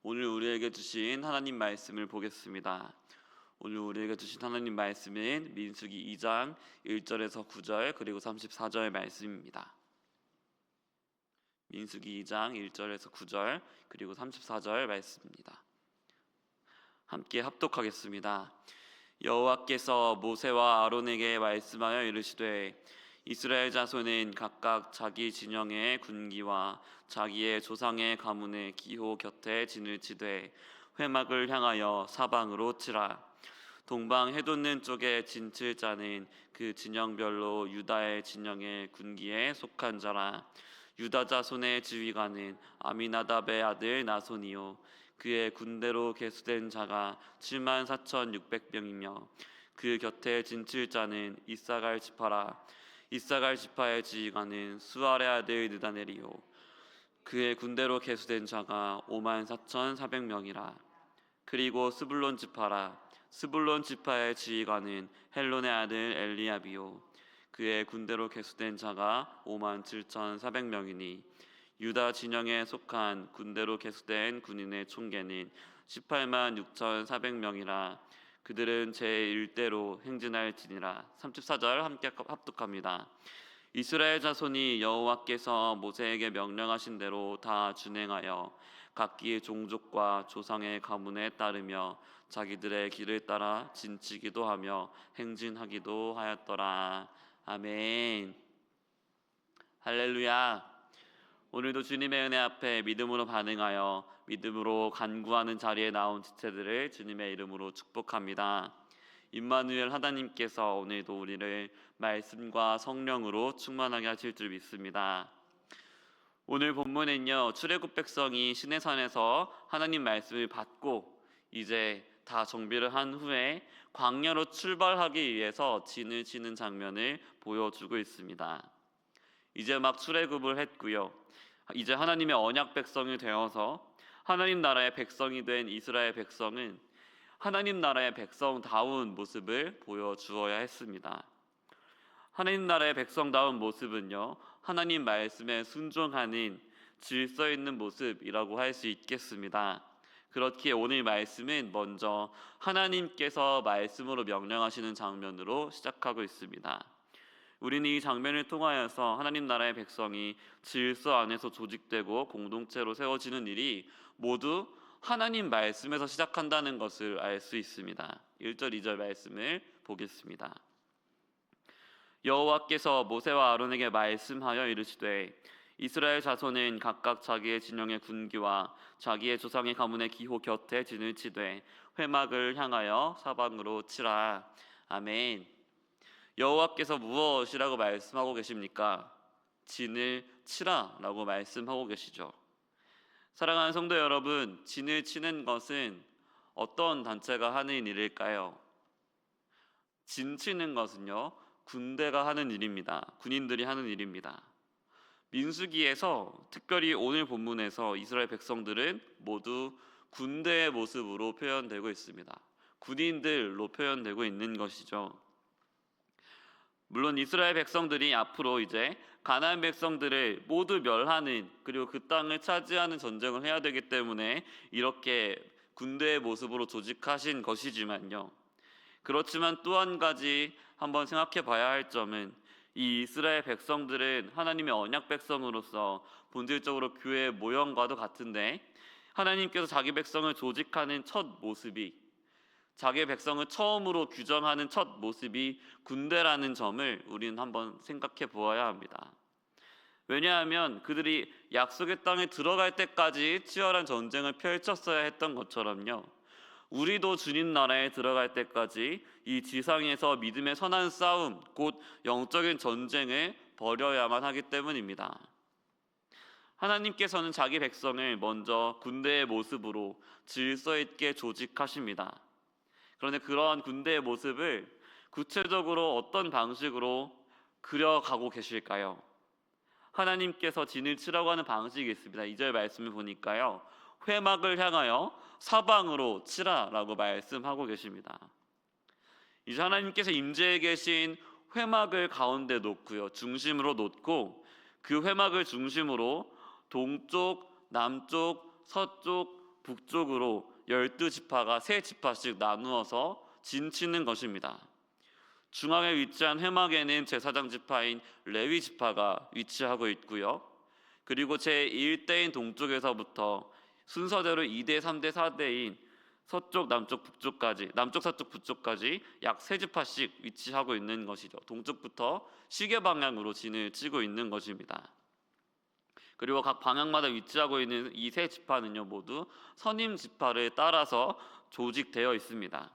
오늘 우리에게 주신 하나님 말씀을 보겠습니다. 오늘 우리에게 주신 하나님 말씀은 민수기 2장 1절에서 9절 그리고 34절 말씀입니다. 민수기 2장 1절에서 9절 그리고 34절 말씀입니다. 함께 합독하겠습니다. 여호와께서 모세와 아론에게 말씀하여 이르시되 이스라엘 자손은 각각 자기 진영의 군기와 자기의 조상의 가문의 기호 곁에 진을 치되 회막을 향하여 사방으로 치라. 동방 해돋는 쪽에 진칠 자는 그 진영별로 유다의 진영의 군기에 속한 자라. 유다 자손의 지휘관은 아미나답의 아들 나손이요 그의 군대로 계수된 자가 74,600명이며 그 곁에 진칠 자는 이사갈 지파라. 이사갈 지파의 지휘관은 수알의 아들 느다넬이요 그의 군대로 계수된 자가 54,400명이라. 그리고 스불론 지파라. 스불론 지파의 지휘관은 헬론의 아들 엘리압이요 그의 군대로 계수된 자가 57,400명이니 유다 진영에 속한 군대로 계수된 군인의 총계는 186,400명이라. 그들은 제1대로 행진할지니라. 34절 함께 합독합니다. 이스라엘 자손이 여호와께서 모세에게 명령하신 대로 다 준행하여 각기 종족과 조상의 가문에 따르며 자기들의 길을 따라 진치기도 하며 행진하기도 하였더라. 아멘. 할렐루야. 오늘도 주님의 은혜 앞에 믿음으로 반응하여 믿음으로 간구하는 자리에 나온 지체들을 주님의 이름으로 축복합니다. 임마누엘 하나님께서 오늘도 우리를 말씀과 성령으로 충만하게 하실 줄 믿습니다. 오늘 본문은요, 출애굽 백성이 시내산에서 하나님 말씀을 받고 이제 다 정비를 한 후에 광야로 출발하기 위해서 진을 치는 장면을 보여주고 있습니다. 이제 막 출애굽을 했고요. 이제 하나님의 언약 백성이 되어서 하나님 나라의 백성이 된 이스라엘 백성은 하나님 나라의 백성다운 모습을 보여주어야 했습니다. 하나님 나라의 백성다운 모습은요, 하나님 말씀에 순종하는 질서 있는 모습이라고 할 수 있겠습니다. 그렇기에 오늘 말씀은 먼저 하나님께서 말씀으로 명령하시는 장면으로 시작하고 있습니다. 우리는 이 장면을 통하여서 하나님 나라의 백성이 질서 안에서 조직되고 공동체로 세워지는 일이 모두 하나님 말씀에서 시작한다는 것을 알 수 있습니다. 1절 2절 말씀을 보겠습니다. 여호와께서 모세와 아론에게 말씀하여 이르시되 이스라엘 자손은 각각 자기의 진영의 군기와 자기의 조상의 가문의 기호 곁에 진을 치되 회막을 향하여 사방으로 치라. 아멘. 여호와께서 무엇이라고 말씀하고 계십니까? 진을 치라 라고 말씀하고 계시죠. 사랑하는 성도 여러분, 진을 치는 것은 어떤 단체가 하는 일일까요? 진 치는 것은요, 군대가 하는 일입니다. 군인들이 하는 일입니다. 민수기에서 특별히 오늘 본문에서 이스라엘 백성들은 모두 군대의 모습으로 표현되고 있습니다. 군인들로 표현되고 있는 것이죠. 물론 이스라엘 백성들이 앞으로 이제 가나안 백성들을 모두 멸하는, 그리고 그 땅을 차지하는 전쟁을 해야 되기 때문에 이렇게 군대의 모습으로 조직하신 것이지만요, 그렇지만 또 한 가지 한번 생각해 봐야 할 점은 이 이스라엘 백성들은 하나님의 언약 백성으로서 본질적으로 교회의 모형과도 같은데 하나님께서 자기 백성을 조직하는 첫 모습이, 자기의 백성을 처음으로 규정하는 첫 모습이 군대라는 점을 우리는 한번 생각해 보아야 합니다. 왜냐하면 그들이 약속의 땅에 들어갈 때까지 치열한 전쟁을 펼쳤어야 했던 것처럼요, 우리도 주님 나라에 들어갈 때까지 이 지상에서 믿음의 선한 싸움, 곧 영적인 전쟁을 벌여야만 하기 때문입니다. 하나님께서는 자기 백성을 먼저 군대의 모습으로 질서 있게 조직하십니다. 그런데 그러한 군대의 모습을 구체적으로 어떤 방식으로 그려가고 계실까요? 하나님께서 진을 치라고 하는 방식이 있습니다. 2절 말씀을 보니까요, 회막을 향하여 사방으로 치라 라고 말씀하고 계십니다. 이제 하나님께서 임재해 계신 회막을 가운데 놓고요, 중심으로 놓고 그 회막을 중심으로 동쪽, 남쪽, 서쪽, 북쪽으로 12지파가 3지파씩 나누어서 진치는 것입니다. 중앙에 위치한 회막에는 제사장 지파인 레위 지파가 위치하고 있고요. 그리고 제1대인 동쪽에서부터 순서대로 2대, 3대, 4대인 서쪽, 남쪽, 북쪽까지, 남쪽, 서쪽, 북쪽까지 약 3지파씩 위치하고 있는 것이죠. 동쪽부터 시계 방향으로 진을 치고 있는 것입니다. 그리고 각 방향마다 위치하고 있는 이 3지파는요 모두 선임 지파를 따라서 조직되어 있습니다.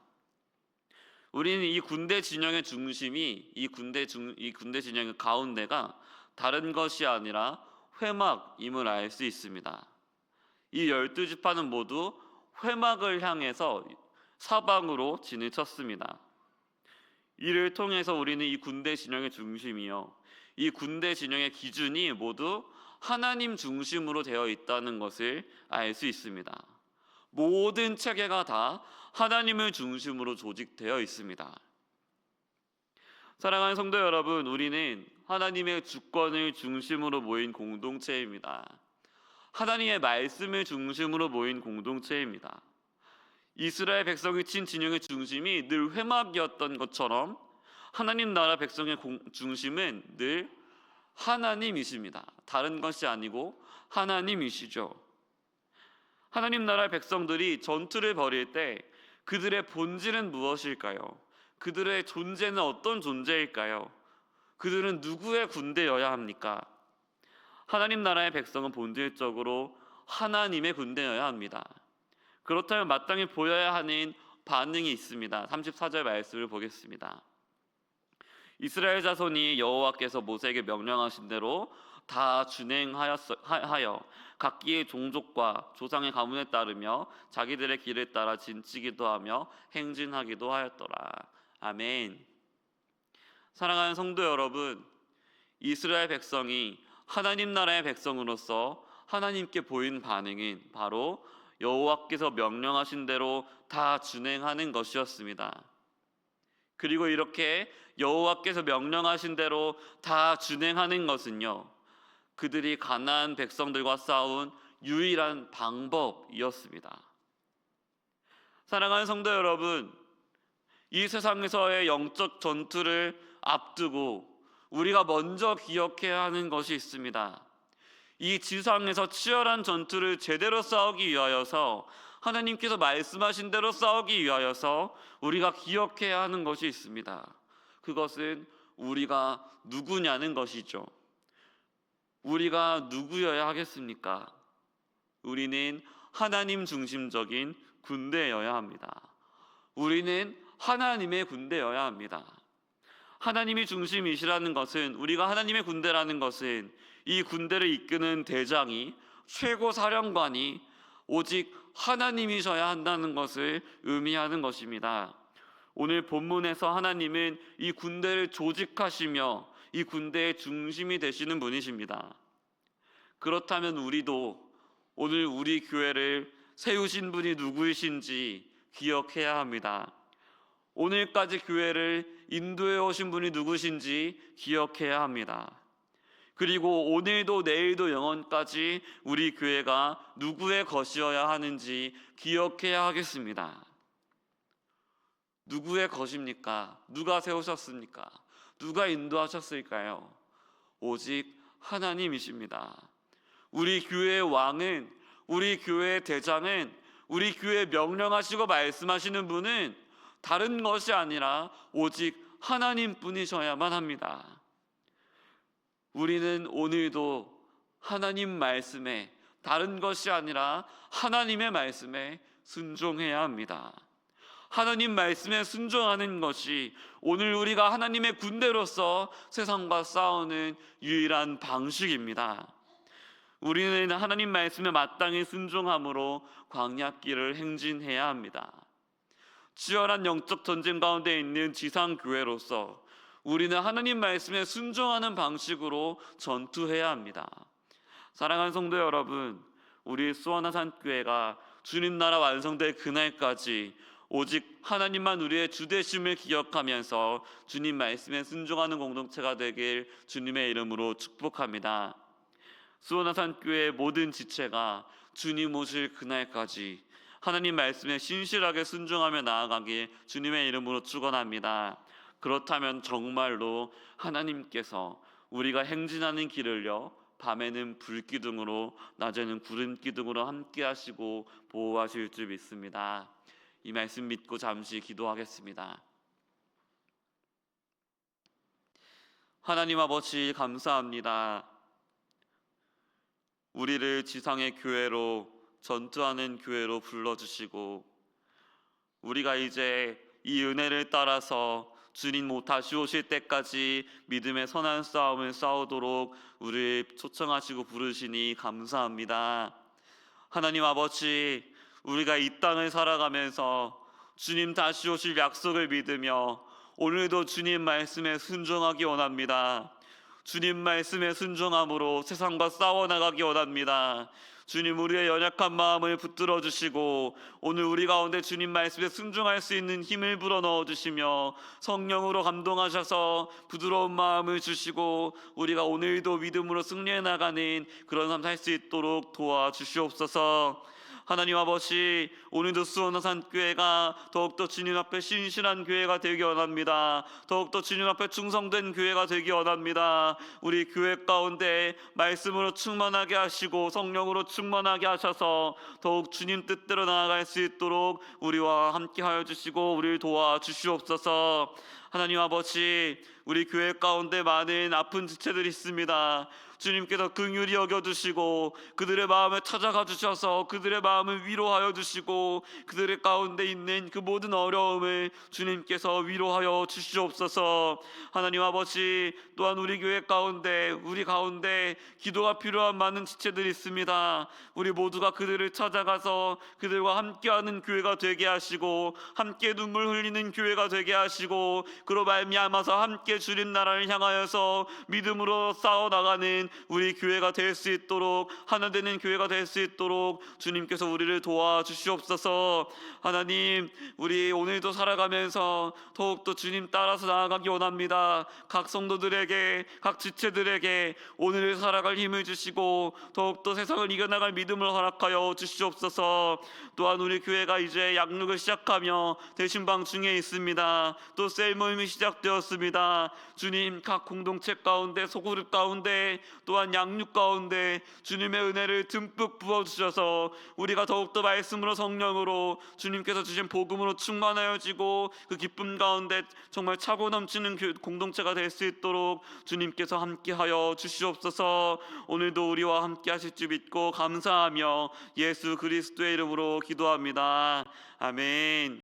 우리는 이 군대 진영의 중심이 이 군대 진영의 가운데가 다른 것이 아니라 회막임을 알 수 있습니다. 이 12지파는 모두 회막을 향해서 사방으로 진을 쳤습니다. 이를 통해서 우리는 이 군대 진영의 중심이요, 이 군대 진영의 기준이 모두 하나님 중심으로 되어 있다는 것을 알 수 있습니다. 모든 체계가 다 하나님을 중심으로 조직되어 있습니다. 사랑하는 성도 여러분, 우리는 하나님의 주권을 중심으로 모인 공동체입니다. 하나님의 말씀을 중심으로 모인 공동체입니다. 이스라엘 백성이 친 진영의 중심이 늘 회막이었던 것처럼 하나님 나라 백성의 중심은 늘 하나님이십니다. 다른 것이 아니고 하나님이시죠. 하나님 나라의 백성들이 전투를 벌일 때 그들의 본질은 무엇일까요? 그들의 존재는 어떤 존재일까요? 그들은 누구의 군대여야 합니까? 하나님 나라의 백성은 본질적으로 하나님의 군대여야 합니다. 그렇다면 마땅히 보여야 하는 반응이 있습니다. 34절 말씀을 보겠습니다. 이스라엘 자손이 여호와께서 모세에게 명령하신 대로 다 준행하여 각기의 종족과 조상의 가문에 따르며 자기들의 길을 따라 진치기도 하며 행진하기도 하였더라. 아멘. 사랑하는 성도 여러분, 이스라엘 백성이 하나님 나라의 백성으로서 하나님께 보인 반응은 바로 여호와께서 명령하신 대로 다 준행하는 것이었습니다. 그리고 이렇게 여호와께서 명령하신 대로 다 준행하는 것은요, 그들이 가나안 백성들과 싸운 유일한 방법이었습니다. 사랑하는 성도 여러분, 이 세상에서의 영적 전투를 앞두고 우리가 먼저 기억해야 하는 것이 있습니다. 이 지상에서 치열한 전투를 제대로 싸우기 위하여서, 하나님께서 말씀하신 대로 싸우기 위하여서 우리가 기억해야 하는 것이 있습니다. 그것은 우리가 누구냐는 것이죠. 우리가 누구여야 하겠습니까? 우리는 하나님 중심적인 군대여야 합니다. 우리는 하나님의 군대여야 합니다. 하나님이 중심이시라는 것은, 우리가 하나님의 군대라는 것은 이 군대를 이끄는 대장이, 최고 사령관이 오직 하나님이셔야 한다는 것을 의미하는 것입니다. 오늘 본문에서 하나님은 이 군대를 조직하시며 이 군대의 중심이 되시는 분이십니다. 그렇다면 우리도 오늘 우리 교회를 세우신 분이 누구이신지 기억해야 합니다. 오늘까지 교회를 인도해 오신 분이 누구신지 기억해야 합니다. 그리고 오늘도 내일도 영원까지 우리 교회가 누구의 것이어야 하는지 기억해야 하겠습니다. 누구의 것입니까? 누가 세우셨습니까? 누가 인도하셨을까요? 오직 하나님이십니다. 우리 교회의 왕은, 우리 교회의 대장은, 우리 교회에 명령하시고 말씀하시는 분은 다른 것이 아니라 오직 하나님뿐이셔야만 합니다. 우리는 오늘도 하나님 말씀에, 다른 것이 아니라 하나님의 말씀에 순종해야 합니다. 하나님 말씀에 순종하는 것이 오늘 우리가 하나님의 군대로서 세상과 싸우는 유일한 방식입니다. 우리는 하나님 말씀에 마땅히 순종함으로 광야길을 행진해야 합니다. 치열한 영적 전쟁 가운데 있는 지상교회로서 우리는 하나님 말씀에 순종하는 방식으로 전투해야 합니다. 사랑하는 성도 여러분, 우리 수원하산교회가 주님 나라 완성될 그날까지 오직 하나님만 우리의 주되심을 기억하면서 주님 말씀에 순종하는 공동체가 되길 주님의 이름으로 축복합니다. 수원화산교회 모든 지체가 주님 오실 그날까지 하나님 말씀에 신실하게 순종하며 나아가길 주님의 이름으로 축원합니다. 그렇다면 정말로 하나님께서 우리가 행진하는 길을요, 밤에는 불기둥으로 낮에는 구름기둥으로 함께 하시고 보호하실 줄 믿습니다. 이 말씀 믿고 잠시 기도하겠습니다. 하나님 아버지, 감사합니다. 우리를 지상의 교회로, 전투하는 교회로 불러주시고 우리가 이제 이 은혜를 따라서 주님 다시 오실 때까지 믿음의 선한 싸움을 싸우도록 우리를 초청하시고 부르시니 감사합니다. 하나님 아버지, 우리가 이 땅을 살아가면서 주님 다시 오실 약속을 믿으며 오늘도 주님 말씀에 순종하기 원합니다. 주님 말씀에 순종함으로 세상과 싸워나가기 원합니다. 주님, 우리의 연약한 마음을 붙들어 주시고 오늘 우리 가운데 주님 말씀에 순종할 수 있는 힘을 불어넣어 주시며 성령으로 감동하셔서 부드러운 마음을 주시고 우리가 오늘도 믿음으로 승리해 나가는 그런 삶 살 수 있도록 도와주시옵소서. 하나님 아버지, 오늘도 수원화산교회가 더욱더 주님 앞에 신실한 교회가 되기 원합니다. 더욱더 주님 앞에 충성된 교회가 되기 원합니다. 우리 교회 가운데 말씀으로 충만하게 하시고 성령으로 충만하게 하셔서 더욱 주님 뜻대로 나아갈 수 있도록 우리와 함께 하여 주시고 우리를 도와주시옵소서. 하나님 아버지, 우리 교회 가운데 많은 아픈 지체들이 있습니다. 주님께서 긍휼히 여겨주시고 그들의 마음에 찾아가 주셔서 그들의 마음을 위로하여 주시고 그들의 가운데 있는 그 모든 어려움을 주님께서 위로하여 주시옵소서. 하나님 아버지, 또한 우리 교회 가운데 우리 가운데 기도가 필요한 많은 지체들이 있습니다. 우리 모두가 그들을 찾아가서 그들과 함께하는 교회가 되게 하시고 함께 눈물 흘리는 교회가 되게 하시고 그로 말미암아서 함께 주님 나라를 향하여서 믿음으로 싸워나가는 우리 교회가 될 수 있도록, 하나 되는 교회가 될 수 있도록 주님께서 우리를 도와주시옵소서. 하나님, 우리 오늘도 살아가면서 더욱더 주님 따라서 나아가기 원합니다. 각 성도들에게, 각 지체들에게 오늘을 살아갈 힘을 주시고 더욱더 세상을 이겨나갈 믿음을 허락하여 주시옵소서. 또한 우리 교회가 이제 양육을 시작하며 대신방 중에 있습니다. 또 셀 모임이 시작되었습니다. 주님, 각 공동체 가운데, 소그룹 가운데, 또한 양육 가운데 주님의 은혜를 듬뿍 부어주셔서 우리가 더욱더 말씀으로 성령으로 주님께서 주신 복음으로 충만하여지고 그 기쁨 가운데 정말 차고 넘치는 공동체가 될 수 있도록 주님께서 함께하여 주시옵소서. 오늘도 우리와 함께 하실 줄 믿고 감사하며 예수 그리스도의 이름으로 기도합니다. 아멘.